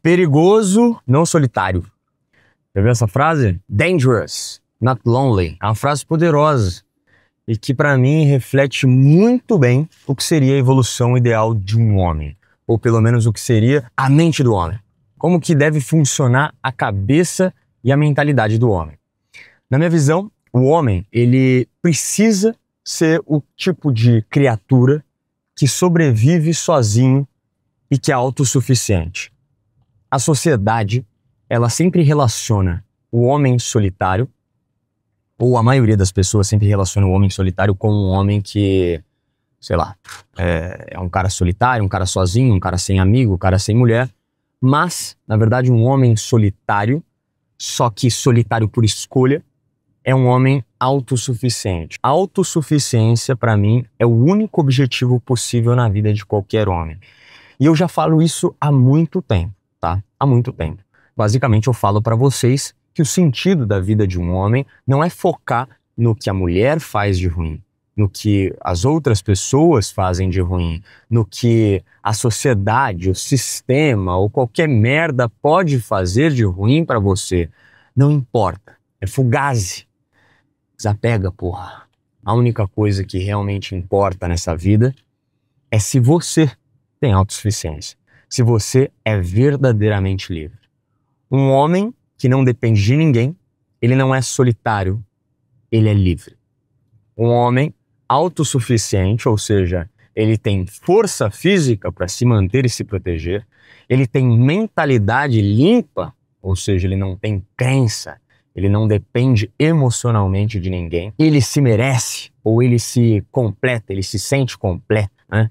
Perigoso, não solitário. Já viu essa frase? Dangerous, not lonely. É uma frase poderosa e que para mim reflete muito bem o que seria a evolução ideal de um homem, ou pelo menos o que seria a mente do homem. Como que deve funcionar a cabeça e a mentalidade do homem. Na minha visão, o homem, ele precisa ser o tipo de criatura que sobrevive sozinho e que é autossuficiente. A sociedade, ela sempre relaciona o homem solitário, ou a maioria das pessoas sempre relaciona o homem solitário com um homem que, sei lá, é um cara solitário, um cara sozinho, um cara sem amigo, um cara sem mulher. Mas, na verdade, um homem solitário, só que solitário por escolha, é um homem autossuficiente. A autossuficiência, para mim, é o único objetivo possível na vida de qualquer homem. E eu já falo isso há muito tempo, tá? Há muito tempo. Basicamente, eu falo para vocês que o sentido da vida de um homem não é focar no que a mulher faz de ruim, no que as outras pessoas fazem de ruim, no que a sociedade, o sistema ou qualquer merda pode fazer de ruim para você. Não importa. É fugazi. Desapega, porra. A única coisa que realmente importa nessa vida é se você tem autossuficiência, se você é verdadeiramente livre. Um homem que não depende de ninguém, ele não é solitário, ele é livre. Um homem autossuficiente, ou seja, ele tem força física para se manter e se proteger, ele tem mentalidade limpa, ou seja, ele não tem crença, ele não depende emocionalmente de ninguém, ele se merece, ou ele se completa, ele se sente completo, né?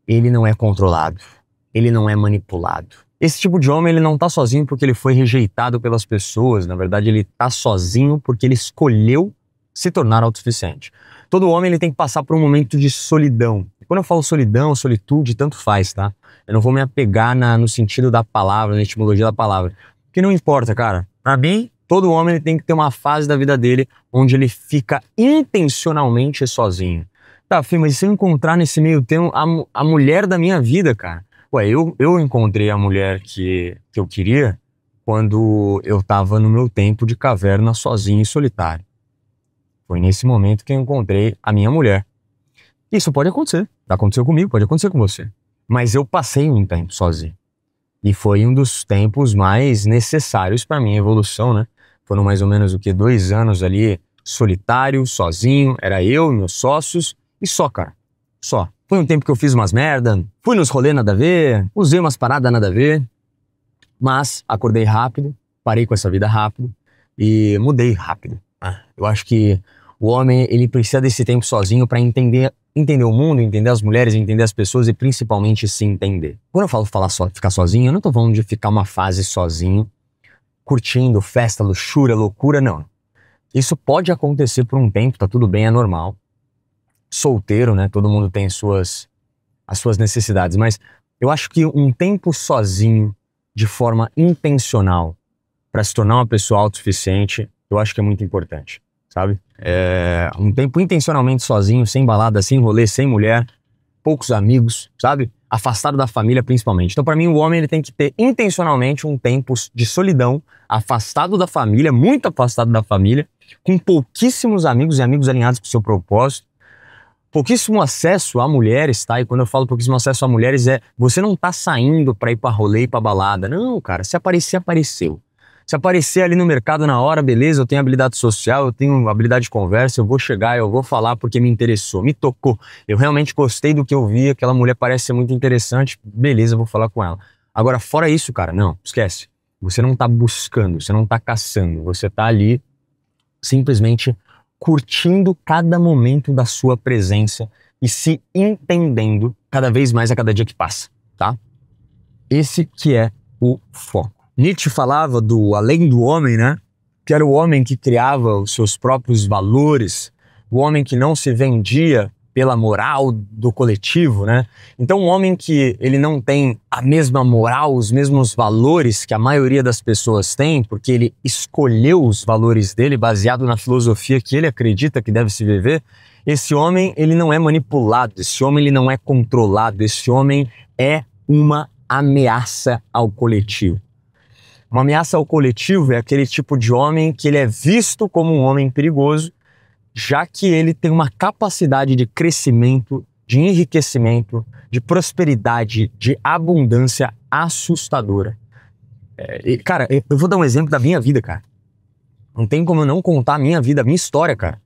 Ele não é controlado, ele não é manipulado. Esse tipo de homem, ele não tá sozinho porque ele foi rejeitado pelas pessoas, na verdade ele tá sozinho porque ele escolheu se tornar autossuficiente. Todo homem, ele tem que passar por um momento de solidão. E quando eu falo solidão, solitude, tanto faz, tá? Eu não vou me apegar no sentido da palavra, na etimologia da palavra, porque não importa, cara. Pra mim, todo homem, ele tem que ter uma fase da vida dele onde ele fica intencionalmente sozinho. Tá, Fê, mas se eu encontrar nesse meio tempo a mulher da minha vida, cara? Ué, eu encontrei a mulher que eu queria quando eu tava no meu tempo de caverna sozinho e solitário. Foi nesse momento que eu encontrei a minha mulher. Isso pode acontecer. Aconteceu comigo, pode acontecer com você. Mas eu passei um tempo sozinho. E foi um dos tempos mais necessários para minha evolução, né? Foram mais ou menos 2 anos ali, solitário, sozinho. Era eu, meus sócios e só, cara. Só. Foi um tempo que eu fiz umas merda, fui nos rolê nada a ver, usei umas paradas nada a ver. Mas acordei rápido, parei com essa vida rápido e mudei rápido. Eu acho que o homem, ele precisa desse tempo sozinho para entender o mundo, entender as mulheres, entender as pessoas e principalmente se entender. Quando eu falo ficar sozinho, eu não tô falando de ficar uma fase sozinho, curtindo festa, luxúria, loucura, não. Isso pode acontecer por um tempo, tá tudo bem, é normal. Solteiro, né? Todo mundo tem as suas necessidades, mas eu acho que um tempo sozinho, de forma intencional, para se tornar uma pessoa autossuficiente, eu acho que é muito importante, sabe? Um tempo intencionalmente sozinho, sem balada, sem rolê, sem mulher, poucos amigos, sabe? Afastado da família principalmente. Então, para mim, o homem, ele tem que ter intencionalmente um tempo de solidão, afastado da família, muito afastado da família, com pouquíssimos amigos e amigos alinhados com o seu propósito, pouquíssimo acesso a mulheres, tá? E quando eu falo pouquíssimo acesso a mulheres, você não tá saindo pra ir pra rolê e pra balada. Não, cara, se aparecer, apareceu. Se aparecer ali no mercado na hora, beleza, eu tenho habilidade social, eu tenho habilidade de conversa, eu vou chegar, eu vou falar porque me interessou, me tocou. Eu realmente gostei do que eu vi, aquela mulher parece ser muito interessante, beleza, eu vou falar com ela. Agora, fora isso, cara, não, esquece. Você não tá buscando, você não tá caçando, você tá ali simplesmente curtindo cada momento da sua presença e se entendendo cada vez mais a cada dia que passa, tá? Esse que é o foco. Nietzsche falava do além do homem, né? Que era o homem que criava os seus próprios valores, o homem que não se vendia pela moral do coletivo, né? Então, um homem que ele não tem a mesma moral, os mesmos valores que a maioria das pessoas tem, porque ele escolheu os valores dele baseado na filosofia que ele acredita que deve se viver, esse homem, ele não é manipulado, esse homem, ele não é controlado, esse homem é uma ameaça ao coletivo. Uma ameaça ao coletivo é aquele tipo de homem que ele é visto como um homem perigoso, já que ele tem uma capacidade de crescimento, de enriquecimento, de prosperidade, de abundância assustadora. Cara, eu vou dar um exemplo da minha vida, cara. Não tem como eu não contar a minha vida, a minha história, cara.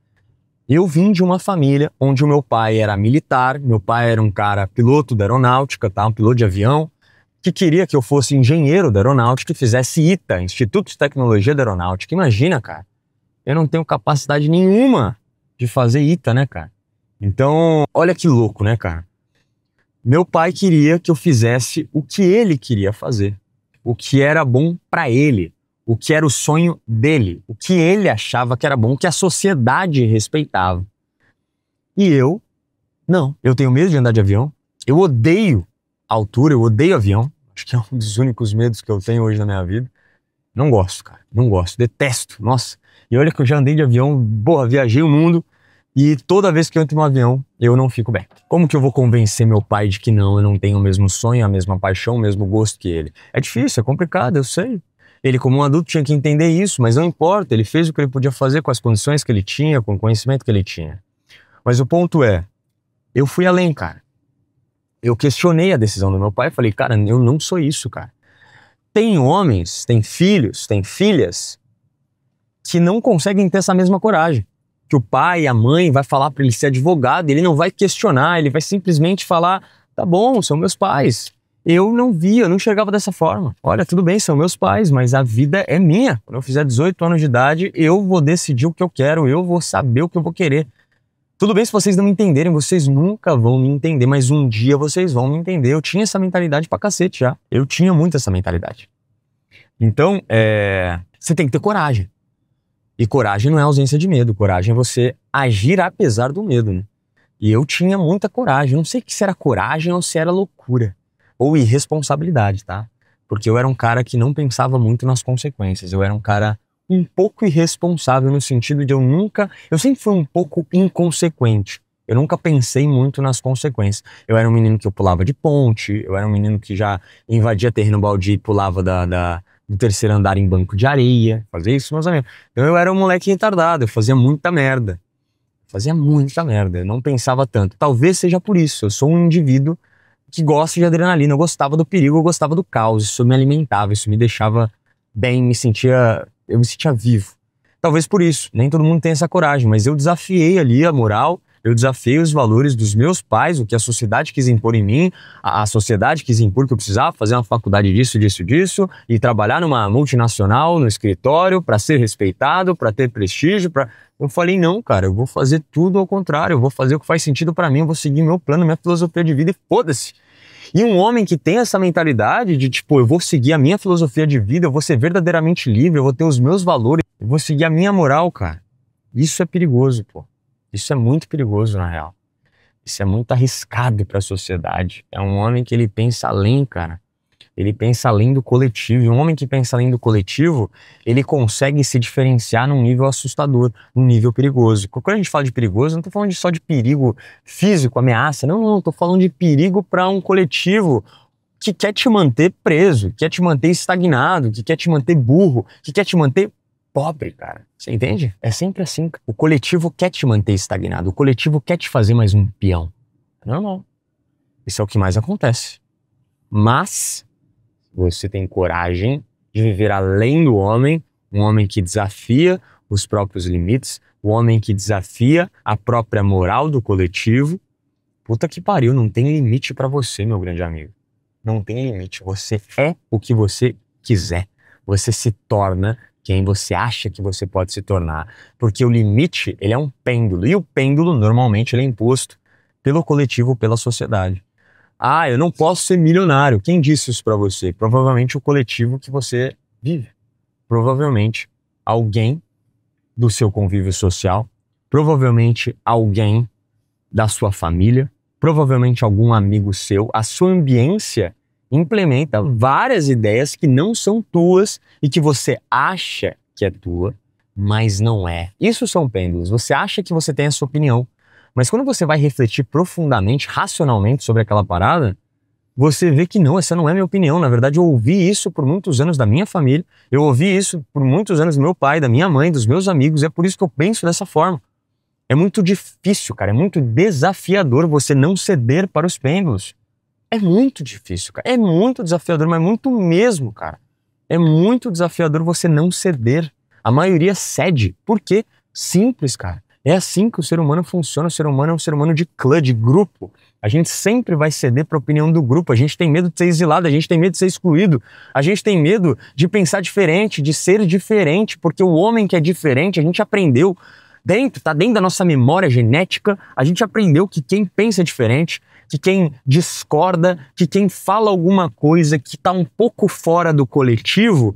Eu vim de uma família onde o meu pai era militar, meu pai era um cara piloto da aeronáutica, tá? Um piloto de avião, que queria que eu fosse engenheiro da aeronáutica e fizesse ITA, Instituto de Tecnologia da Aeronáutica. Imagina, cara, eu não tenho capacidade nenhuma de fazer ITA, né, cara? Então, olha que louco, né, cara? Meu pai queria que eu fizesse o que ele queria fazer, o que era bom pra ele, o que era o sonho dele, o que ele achava que era bom, o que a sociedade respeitava. E eu, não, eu tenho medo de andar de avião, eu odeio altura, eu odeio avião, acho que é um dos únicos medos que eu tenho hoje na minha vida. Não gosto, cara, não gosto, detesto, nossa. E olha que eu já andei de avião, porra, viajei o mundo e toda vez que eu entro no avião, eu não fico bem. Como que eu vou convencer meu pai de que não, eu não tenho o mesmo sonho, a mesma paixão, o mesmo gosto que ele? É difícil, é complicado, eu sei. Ele, como um adulto, tinha que entender isso, mas não importa, ele fez o que ele podia fazer com as condições que ele tinha, com o conhecimento que ele tinha. Mas o ponto é, eu fui além, cara. Eu questionei a decisão do meu pai e falei, cara, eu não sou isso, cara. Tem homens, tem filhos, tem filhas que não conseguem ter essa mesma coragem. Que o pai, a mãe vai falar para ele ser advogado, ele não vai questionar, ele vai simplesmente falar, tá bom, são meus pais. Eu não via, eu não enxergava dessa forma. Olha, tudo bem, são meus pais, mas a vida é minha. Quando eu fizer 18 anos de idade, eu vou decidir o que eu quero, eu vou saber o que eu vou querer. Tudo bem se vocês não me entenderem, vocês nunca vão me entender, mas um dia vocês vão me entender. Eu tinha essa mentalidade pra cacete já. Eu tinha muito essa mentalidade. Então, você tem que ter coragem. E coragem não é ausência de medo, coragem é você agir apesar do medo, né? E eu tinha muita coragem, não sei se era coragem ou se era loucura. Ou irresponsabilidade, tá? Porque eu era um cara que não pensava muito nas consequências. Eu era um cara um pouco irresponsável no sentido de eu sempre fui um pouco inconsequente. Eu nunca pensei muito nas consequências. Eu era um menino que eu pulava de ponte, eu era um menino que já invadia terreno baldio e pulava do terceiro andar em banco de areia. Fazia isso, meus amigos. Então eu era um moleque retardado, eu fazia muita merda. Eu não pensava tanto. Talvez seja por isso, eu sou um indivíduo que gosta de adrenalina, eu gostava do perigo, eu gostava do caos, isso me alimentava, isso me deixava bem, eu me sentia vivo. Talvez por isso, nem todo mundo tem essa coragem, mas eu desafiei ali a moral, eu desafiei os valores dos meus pais, o que a sociedade quis impor em mim, a sociedade quis impor que eu precisava fazer uma faculdade disso, e trabalhar numa multinacional, no escritório, para ser respeitado, para ter prestígio, Eu falei, não, cara, eu vou fazer tudo ao contrário, eu vou fazer o que faz sentido pra mim, eu vou seguir meu plano, minha filosofia de vida e foda-se. E um homem que tem essa mentalidade de, tipo, eu vou seguir a minha filosofia de vida, eu vou ser verdadeiramente livre, eu vou ter os meus valores, eu vou seguir a minha moral, cara. Isso é perigoso, pô. Isso é muito perigoso, na real. Isso é muito arriscado pra sociedade. É um homem que ele pensa além, cara. Ele pensa além do coletivo. E um homem que pensa além do coletivo, ele consegue se diferenciar num nível assustador, num nível perigoso. Quando a gente fala de perigoso, eu não tô falando só de perigo físico, ameaça. Não, tô falando de perigo para um coletivo que quer te manter preso, que quer te manter estagnado, que quer te manter burro, que quer te manter pobre, cara. Você entende? É sempre assim. O coletivo quer te manter estagnado, o coletivo quer te fazer mais um peão. É normal. Isso é o que mais acontece. Mas você tem coragem de viver além do homem, um homem que desafia os próprios limites, um homem que desafia a própria moral do coletivo. Puta que pariu, não tem limite pra você, meu grande amigo. Não tem limite. Você é o que você quiser. Você se torna quem você acha que você pode se tornar. Porque o limite, ele é um pêndulo. E o pêndulo, normalmente, ele é imposto pelo coletivo, pela sociedade. Ah, eu não posso ser milionário. Quem disse isso pra você? Provavelmente o coletivo que você vive. Provavelmente alguém do seu convívio social. Provavelmente alguém da sua família. Provavelmente algum amigo seu. A sua ambiência implementa várias ideias que não são tuas e que você acha que é tua, mas não é. Isso são pêndulos. Você acha que você tem a sua opinião. Mas quando você vai refletir profundamente, racionalmente sobre aquela parada, você vê que não, essa não é minha opinião. Na verdade, eu ouvi isso por muitos anos da minha família, eu ouvi isso por muitos anos do meu pai, da minha mãe, dos meus amigos, é por isso que eu penso dessa forma. É muito difícil, cara, é muito desafiador você não ceder para os pêndulos. É muito difícil, cara, é muito desafiador, mas muito mesmo, cara. É muito desafiador você não ceder. A maioria cede. Por quê? Simples, cara. É assim que o ser humano funciona. O ser humano é um ser humano de clã, de grupo. A gente sempre vai ceder para a opinião do grupo. A gente tem medo de ser exilado, a gente tem medo de ser excluído. A gente tem medo de pensar diferente, de ser diferente, porque o homem que é diferente, a gente aprendeu tá dentro da nossa memória genética, a gente aprendeu que quem pensa diferente, que quem discorda, que quem fala alguma coisa que está um pouco fora do coletivo,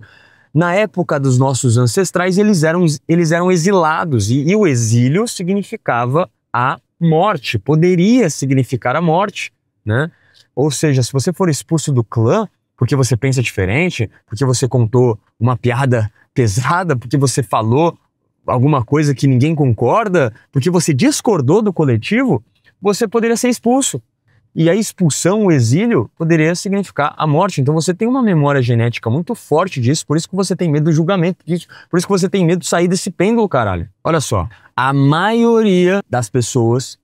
na época dos nossos ancestrais, eles eram exilados. E o exílio significava a morte, poderia significar a morte, né? Ou seja, se você for expulso do clã, porque você pensa diferente, porque você contou uma piada pesada, porque você falou alguma coisa que ninguém concorda, porque você discordou do coletivo, você poderia ser expulso. E a expulsão, o exílio, poderia significar a morte. Então você tem uma memória genética muito forte disso, por isso que você tem medo do julgamento disso, por isso que você tem medo de sair desse pêndulo, caralho. Olha só, a maioria das pessoas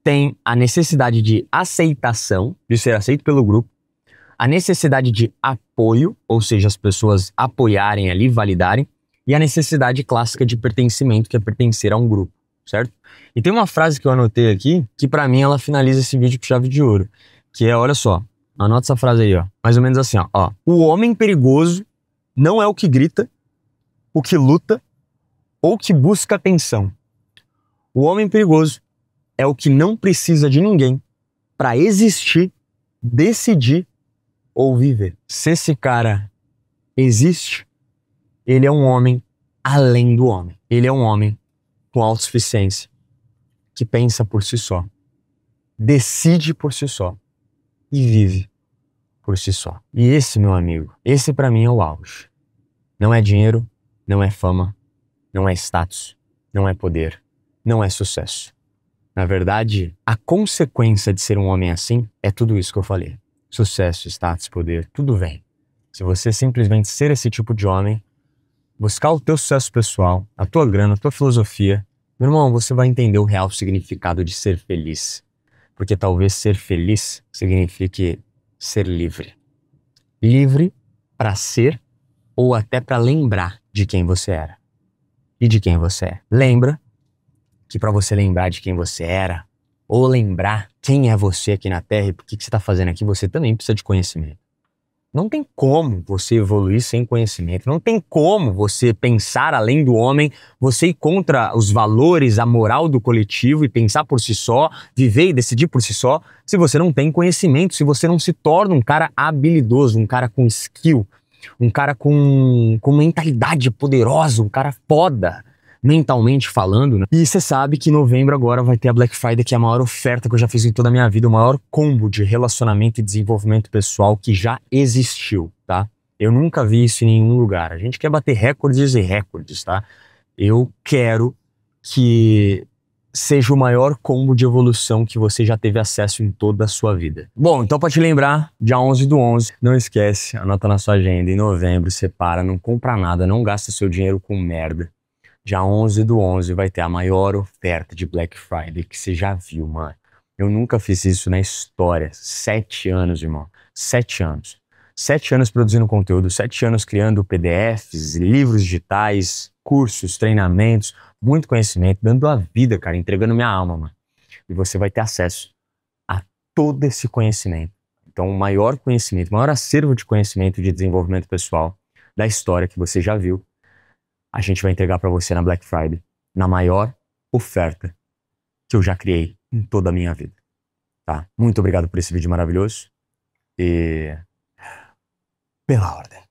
tem a necessidade de aceitação, de ser aceito pelo grupo, a necessidade de apoio, ou seja, as pessoas apoiarem ali, validarem, e a necessidade clássica de pertencimento, que é pertencer a um grupo, certo? E tem uma frase que eu anotei aqui, que pra mim ela finaliza esse vídeo com chave de ouro, que é, olha só, anota essa frase aí, ó, mais ou menos assim, ó. O homem perigoso não é o que grita, o que luta ou que busca atenção. O homem perigoso é o que não precisa de ninguém pra existir, decidir ou viver. Se esse cara existe, ele é um homem além do homem. Ele é um homem com autossuficiência, que pensa por si só, decide por si só e vive por si só. E esse, meu amigo, esse pra mim é o auge. Não é dinheiro, não é fama, não é status, não é poder, não é sucesso. Na verdade, a consequência de ser um homem assim é tudo isso que eu falei. Sucesso, status, poder, tudo vem. Se você simplesmente ser esse tipo de homem, buscar o teu sucesso pessoal, a tua grana, a tua filosofia, meu irmão, você vai entender o real significado de ser feliz. Porque talvez ser feliz signifique ser livre. Livre para ser ou até para lembrar de quem você era e de quem você é. Lembra que para você lembrar de quem você era ou lembrar quem é você aqui na Terra e por que você está fazendo aqui, você também precisa de conhecimento. Não tem como você evoluir sem conhecimento, não tem como você pensar além do homem, você ir contra os valores, a moral do coletivo e pensar por si só, viver e decidir por si só, se você não tem conhecimento, se você não se torna um cara habilidoso, um cara com skill, um cara com mentalidade poderosa, um cara foda, mentalmente falando, né? E você sabe que em novembro agora vai ter a Black Friday, que é a maior oferta que eu já fiz em toda a minha vida, o maior combo de relacionamento e desenvolvimento pessoal que já existiu, tá? Eu nunca vi isso em nenhum lugar. A gente quer bater recordes e recordes, tá? Eu quero que seja o maior combo de evolução que você já teve acesso em toda a sua vida. Bom, então pra te lembrar, dia 11/11, não esquece, anota na sua agenda, em novembro, separa, não compra nada, não gasta seu dinheiro com merda. Dia 11/11 vai ter a maior oferta de Black Friday que você já viu, mano. Eu nunca fiz isso na história. 7 anos, irmão. 7 anos. 7 anos produzindo conteúdo, 7 anos criando PDFs, livros digitais, cursos, treinamentos, muito conhecimento, dando a vida, cara, entregando minha alma, mano. E você vai ter acesso a todo esse conhecimento. Então, o maior conhecimento, o maior acervo de conhecimento de desenvolvimento pessoal da história que você já viu, a gente vai entregar para você na Black Friday, na maior oferta que eu já criei em toda a minha vida, tá? Muito obrigado por esse vídeo maravilhoso e pela ordem.